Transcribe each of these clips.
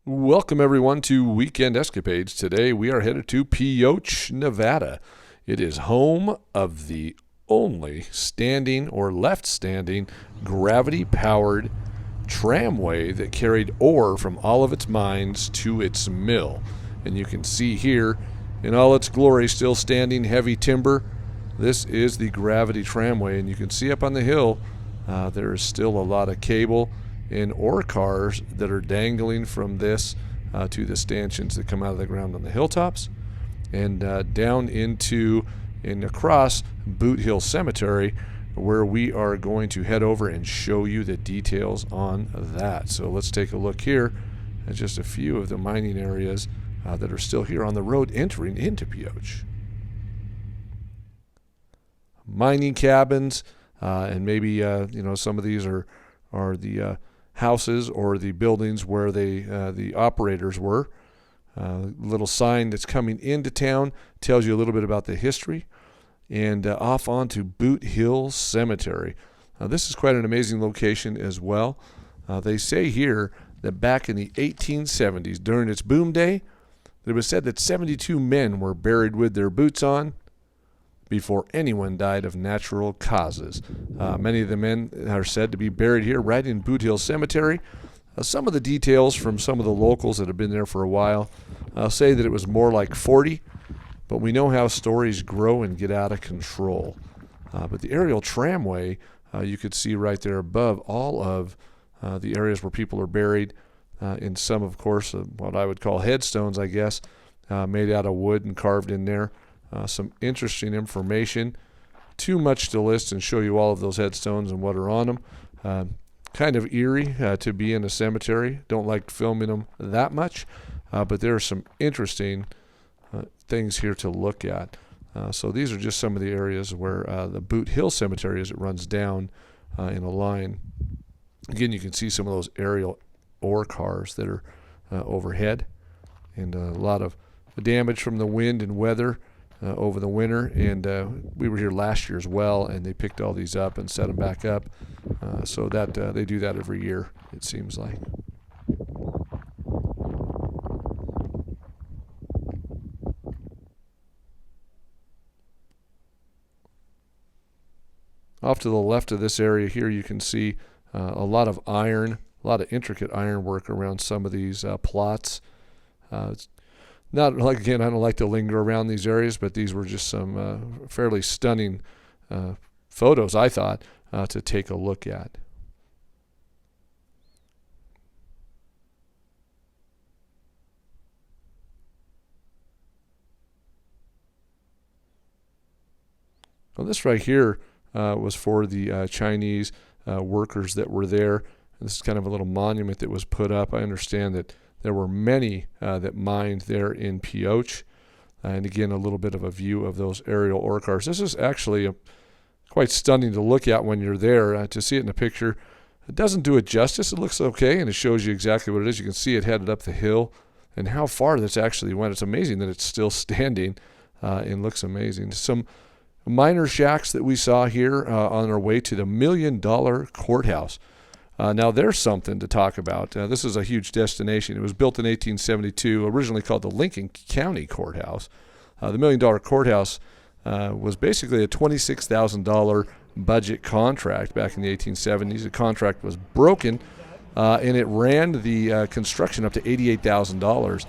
Welcome, everyone, to Weekend Escapades. Today we are headed to Pioche, Nevada. It is home of the only standing or left standing gravity powered tramway that carried ore from all of its mines to its mill. And you can see here, in all its glory, still standing heavy timber. This is the gravity tramway, and you can see up on the hill there is still a lot of cable and ore cars that are dangling from this to the stanchions that come out of the ground on the hilltops, and down into and across Boot Hill Cemetery, where we are going to head over and show you the details on that. So let's take a look here at just a few of the mining areas that are still here on the road entering into Pioche. Mining cabins, and maybe some of these are the houses or the buildings where the operators were. Little sign that's coming into town tells you a little bit about the history. And off onto Boot Hill Cemetery. This is quite an amazing location as well. They say here that back in the 1870s, during its boom day, it was said that 72 men were buried with their boots on before anyone died of natural causes. Many of the men are said to be buried here right in Boot Hill Cemetery. Some of the details from some of the locals that have been there for a while say that it was more like 40, but we know how stories grow and get out of control. But the aerial tramway, you could see right there above all of the areas where people are buried, in some, of course, what I would call headstones, I guess, made out of wood and carved in there. Some interesting information. Too much to list and show you all of those headstones and what are on them. Kind of eerie to be in a cemetery. Don't like filming them that much, but there are some interesting things here to look at. So these are just some of the areas where the Boot Hill Cemetery, as it runs down in a line. Again, you can see some of those aerial ore cars that are overhead, and a lot of damage from the wind and weather over the winter. And we were here last year as well, and they picked all these up and set them back up. So that they do that every year, it seems like. Off to the left of this area here, you can see a lot of iron, a lot of intricate iron work around some of these plots. It's not like, again, I don't like to linger around these areas, but these were just some fairly stunning photos, I thought, to take a look at. Well, this right here was for the Chinese workers that were there. This is kind of a little monument that was put up. I understand that there were many that mined there in Pioche. And again, a little bit of a view of those aerial ore cars. This is actually quite stunning to look at when you're there. To see it in a picture, it doesn't do it justice. It looks okay, and it shows you exactly what it is. You can see it headed up the hill and how far this actually went. It's amazing that it's still standing and looks amazing. Some miner shacks that we saw here on our way to the $1 million courthouse. Now, there's something to talk about. This is a huge destination. It was built in 1872, originally called the Lincoln County Courthouse. The $1 million courthouse was basically a $26,000 budget contract back in the 1870s. The contract was broken, and it ran the construction up to $88,000.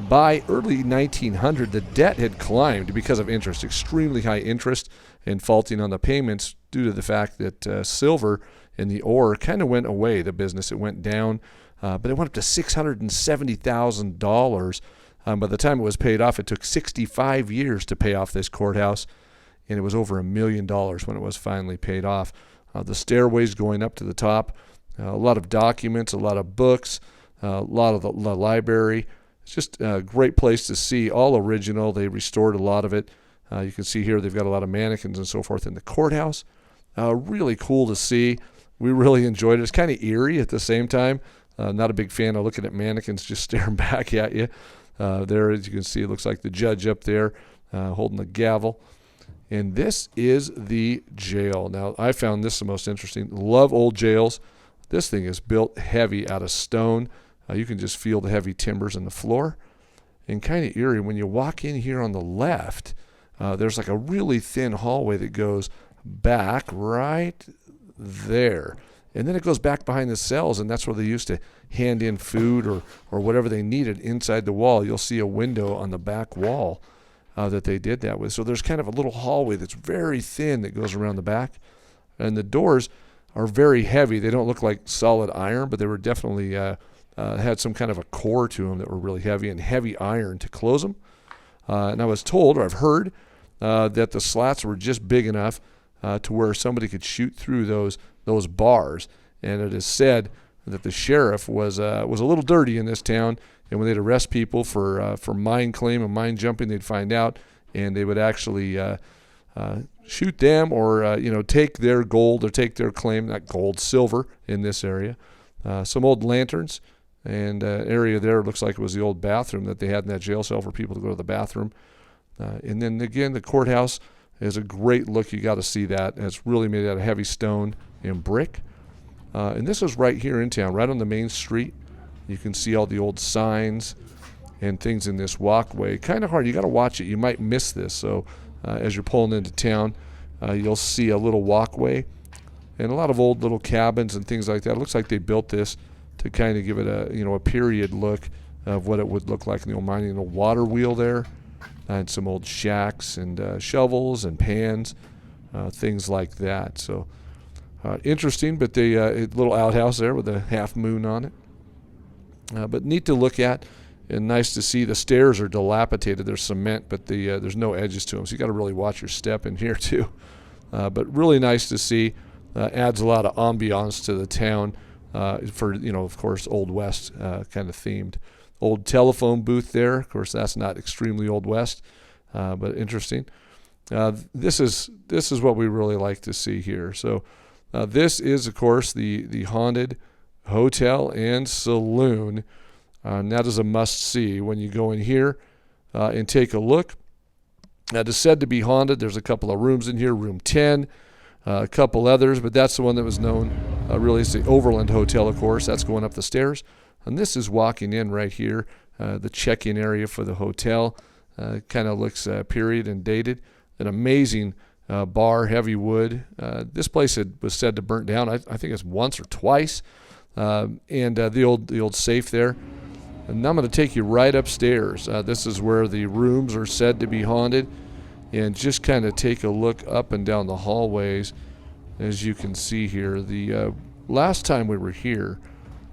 By early 1900, the debt had climbed because of interest, extremely high interest, and faulting on the payments due to the fact that silver and the ore kind of went away, the business. It went down, but it went up to $670,000. By the time it was paid off, it took 65 years to pay off this courthouse, and it was over $1 million when it was finally paid off. The stairways going up to the top, a lot of documents, a lot of books, a lot of the library. It's just a great place to see, all original. They restored a lot of it. You can see here they've got a lot of mannequins and so forth in the courthouse. Really cool to see. We really enjoyed it. It's kind of eerie at the same time. Not a big fan of looking at mannequins just staring back at you. There, as you can see, it looks like the judge up there holding the gavel. And this is the jail. Now, I found this the most interesting. Love old jails. This thing is built heavy out of stone. You can just feel the heavy timbers in the floor. And kind of eerie, when you walk in here on the left, there's like a really thin hallway that goes back right there. And then it goes back behind the cells, and that's where they used to hand in food or whatever they needed inside the wall. You'll see a window on the back wall that they did that with. So there's kind of a little hallway that's very thin that goes around the back. And the doors are very heavy. They don't look like solid iron, but they were definitely had some kind of a core to them that were really heavy, and heavy iron to close them. And I was told, or I've heard, that the slats were just big enough to where somebody could shoot through those bars. And it is said that the sheriff was a little dirty in this town, and when they'd arrest people for mine claim and mine jumping, they'd find out, and they would actually shoot them or take their gold or take their claim, not gold, silver in this area. Some old lanterns, and area there looks like it was the old bathroom that they had in that jail cell for people to go to the bathroom. And then again, the courthouse is a great look. You got to see that. And it's really made out of heavy stone and brick. And this is right here in town, right on the main street. You can see all the old signs and things in this walkway. Kind of hard. You got to watch it. You might miss this. So as you're pulling into town, you'll see a little walkway and a lot of old little cabins and things like that. It looks like they built this to kind of give it a period look of what it would look like in the old mining. And a water wheel there, and some old shacks and shovels and pans, things like that. So interesting, but the little outhouse there with a half moon on it. But neat to look at, and nice to see. The stairs are dilapidated. They're cement, but there's no edges to them, so you got to really watch your step in here too. But really nice to see. Adds a lot of ambiance to the town for, of course, Old West kind of themed. Old telephone booth there. Of course, that's not extremely Old West, but interesting. This is what we really like to see here. So this is, of course, the haunted hotel and saloon. And that is a must-see when you go in here and take a look. It is said to be haunted. There's a couple of rooms in here, room 10, a couple others, but that's the one that was known really as the Overland Hotel, of course. That's going up the stairs. And this is walking in right here, the check-in area for the hotel. Kind of looks period and dated. An amazing bar, heavy wood. This place was said to burn down, I think it's once or twice. And the old safe there. And I'm going to take you right upstairs. This is where the rooms are said to be haunted. And just kind of take a look up and down the hallways. As you can see here, the last time we were here,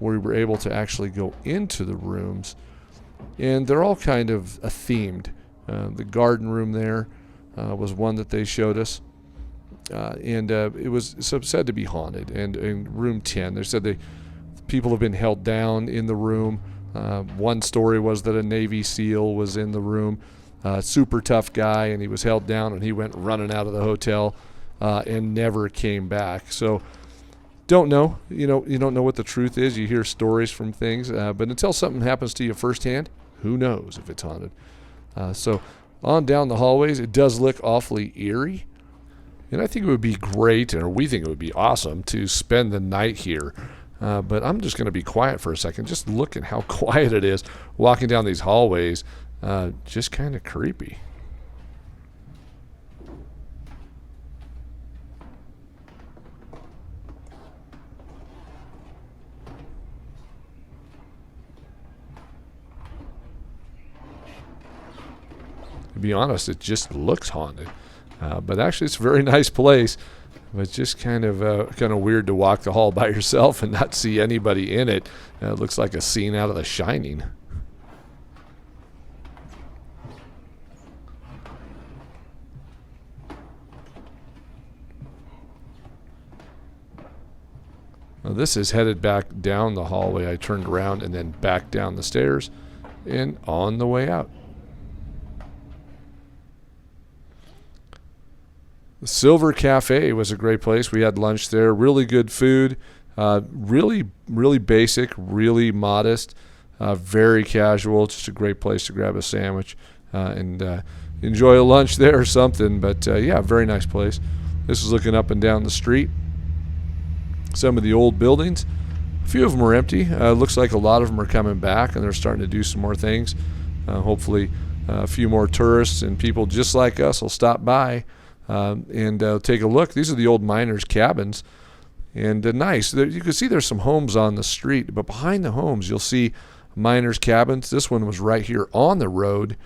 we were able to actually go into the rooms. And they're all kind of themed. The garden room there was one that they showed us. And it was said to be haunted. And in room 10, they said people have been held down in the room. One story was that a Navy SEAL was in the room, super tough guy, and he was held down, and he went running out of the hotel and never came back. So don't know. You don't know what the truth is. You hear stories from things, but until something happens to you firsthand, who knows if it's haunted. So on down the hallways, it does look awfully eerie. And I think it would be great, or we think it would be awesome, to spend the night here. But I'm just going to be quiet for a second. Just look at how quiet it is walking down these hallways. Just kind of creepy. To be honest, it just looks haunted. But actually, it's a very nice place. But it's just kind of weird to walk the hall by yourself and not see anybody in it. It looks like a scene out of The Shining. Now this is headed back down the hallway. I turned around and then back down the stairs and on the way out. The Silver Cafe was a great place. We had lunch there. Really good food. Really, really basic, really modest, very casual. Just a great place to grab a sandwich and enjoy a lunch there or something. But, yeah, very nice place. This is looking up and down the street. Some of the old buildings. few of them are empty. Looks like a lot of them are coming back, and they're starting to do some more things. Hopefully a few more tourists and people just like us will stop by and take a look. These are the old miners' cabins, and nice. You can see there's some homes on the street, but behind the homes you'll see miners' cabins. This one was right here on the road.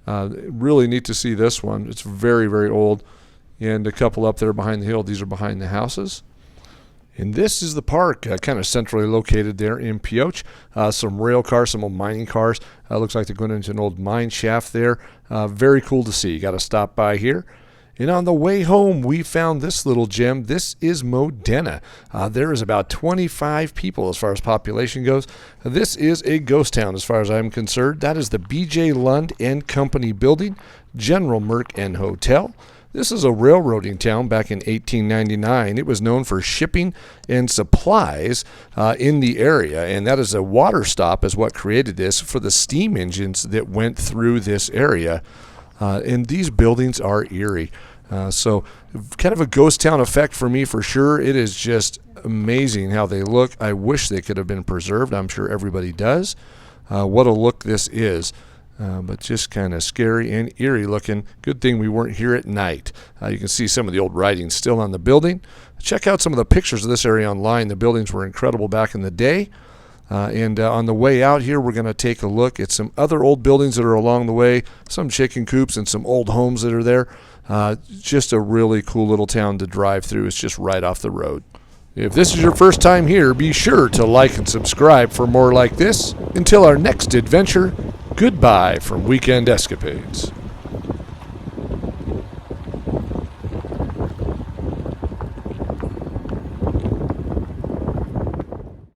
Really neat to see this one. It's very, very old, and a couple up there behind the hill. These are behind the houses. And this is the park, kind of centrally located there in Pioche. Some rail cars, some old mining cars. Looks like they're going into an old mine shaft there. Very cool to see. You got to stop by here. And on the way home, we found this little gem. This is Modena. There is about 25 people as far as population goes. This is a ghost town as far as I'm concerned. That is the B.J. Lund and Company building, General Merck and Hotel. This is a railroading town back in 1899. It was known for shipping and supplies in the area, and that is a water stop is what created this for the steam engines that went through this area. And these buildings are eerie. So kind of a ghost town effect for me for sure. It is just amazing how they look. I wish they could have been preserved. I'm sure everybody does. What a look this is. But just kind of scary and eerie looking. Good thing we weren't here at night. You can see some of the old writing still on the building. Check out some of the pictures of this area online. The buildings were incredible back in the day. And on the way out here, we're going to take a look at some other old buildings that are along the way, some chicken coops and some old homes that are there. Just a really cool little town to drive through. It's just right off the road. If this is your first time here, be sure to like and subscribe for more like this. Until our next adventure, goodbye from Weekend Escapades.